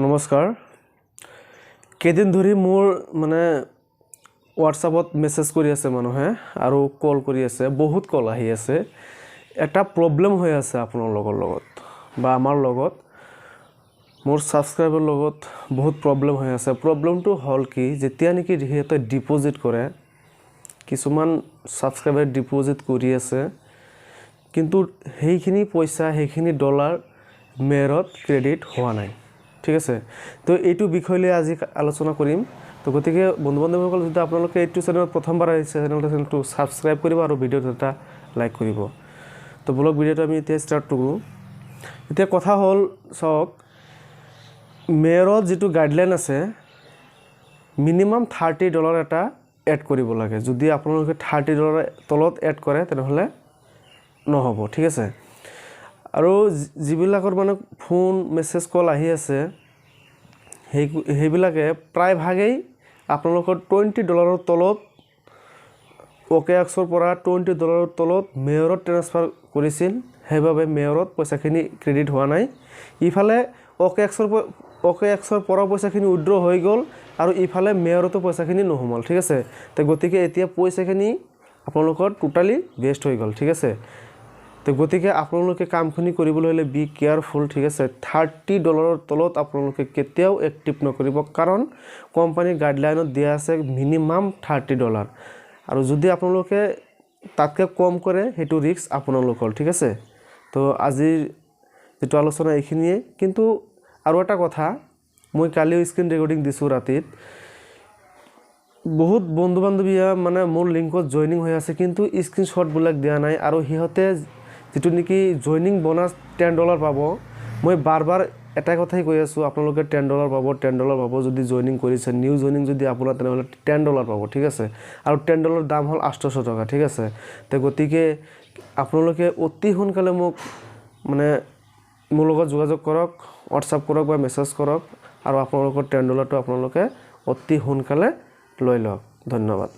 নমস্কাৰ কেদিন ধৰি মোৰ মানে হোৱাটছআপত মেছেজ কৰি আছে মানুহে আৰু কল কৰি আছে বহুত কল আহি আছে এটা প্ৰবলেম হৈ আছে আপোনালোকৰ লগত বা আমাৰ লগত মোৰ সাবস্ক্ৰাইবৰ লগত বহুত প্ৰবলেম হৈ আছে প্ৰবলেমটো হল কি যেতিয়া নেকি হেতে ডিপোজিট কৰে কিছুমান সাবস্ক্ৰাইবাৰ ডিপোজিট কৰি আছে কিন্তু সেইখিনি পইচা সেইখিনি ডলাৰ মেৰত ক্ৰেডিট হোৱা নাই ঠিক আছে তো এইটো বিষয়লৈ আজি আলোচনা কৰিম তো গতিকে বন্ধু-বান্ধৱসকল যদি আপোনালোকে এইটো চেনেলত প্ৰথমবাৰ আহিছে চেনেলটো সাবস্ক্ৰাইব কৰিব আৰু ভিডিওটো এটা লাইক কৰিব তো ব্লগ ভিডিওটো আমি এতিয়া ষ্টাৰ্ট কৰো এতিয়া কথা হল সক মেৰত যেটো গাইডলাইন আছে মিনিমাম $30 এটা এড কৰিব লাগে যদি আপোনালোকে $30 তলত এড কৰে তেনেহলে নহব ঠিক আছে আৰু জিবিলাকৰ মানে ফোন মেছেজ কল আহি আছে হেবিলাকে প্ৰায় ভাগেই আপোনালোকৰ $20 তলত OKX পৰা $20 তলত মেয়ৰত ট্ৰান্সফাৰ কৰিছিল হেবাবে মেয়ৰত পইচাখিনি ক্ৰেডিট হোৱা নাই ইফালে OKX পৰা পইচাখিনি উইথড্ৰ হৈ গল আৰু ইফালে মেয়ৰতো পইচাখিনি নহমল ঠিক আছে তে গতিকে এতিয়া পইচাখিনি আপোনালোকৰ টোটালি বেষ্ট হৈ গল ঠিক আছে তো গতিকে আপোনালোকে কামখিনি কৰিবলৈ হলে বি কেয়াৰফুল ঠিক আছে $30 তলত আপোনালোকে কেতিয়াও এক্টিভ নকৰিব কাৰণ কোম্পানী গাইডলাইনত দিয়া আছে মিনিমাম $30 আৰু যদি আপোনালোকে তাতকৈ কম কৰে হেতু ৰিস্ক আপোনালোকৰ ঠিক আছে তো আজিৰ যেটো আলোচনা এইখিনিয়ে কিন্তু আৰু এটা কথা মই কালি স্ক্ৰিন ৰেকৰ্ডিং দিছো ৰাতিত বহুত বন্ধু-বান্ধৱীয়া মানে মোৰ লিংকত জয়েনিং হৈ আছে কিন্তু স্ক্ৰিনশ্বট বুলাক দিয়া নাই আৰু হিহতে যেটো নেকি জয়েনিং বোনাস $10 পাব মই বাৰবাৰ এটা কথাই কৈ আছো আপোনালোকে $10 পাব $10 পাব যদি জয়েনিং কৰিছে নিউ জয়েনিং যদি আপোনাৰ তেনেহলে $10 পাব ঠিক আছে আৰু $10 দাম হল 800 টকা ঠিক আছে তে গতিকে আপোনালোকে অতি সোনকালে মোক মানে মোৰ লগত যোগাযোগ কৰক WhatsApp কৰক বা মেছেজ কৰক আৰু আপোনালোকৰ $10 টো আপোনালোকে অতি সোনকালে লৈ লওক ধন্যবাদ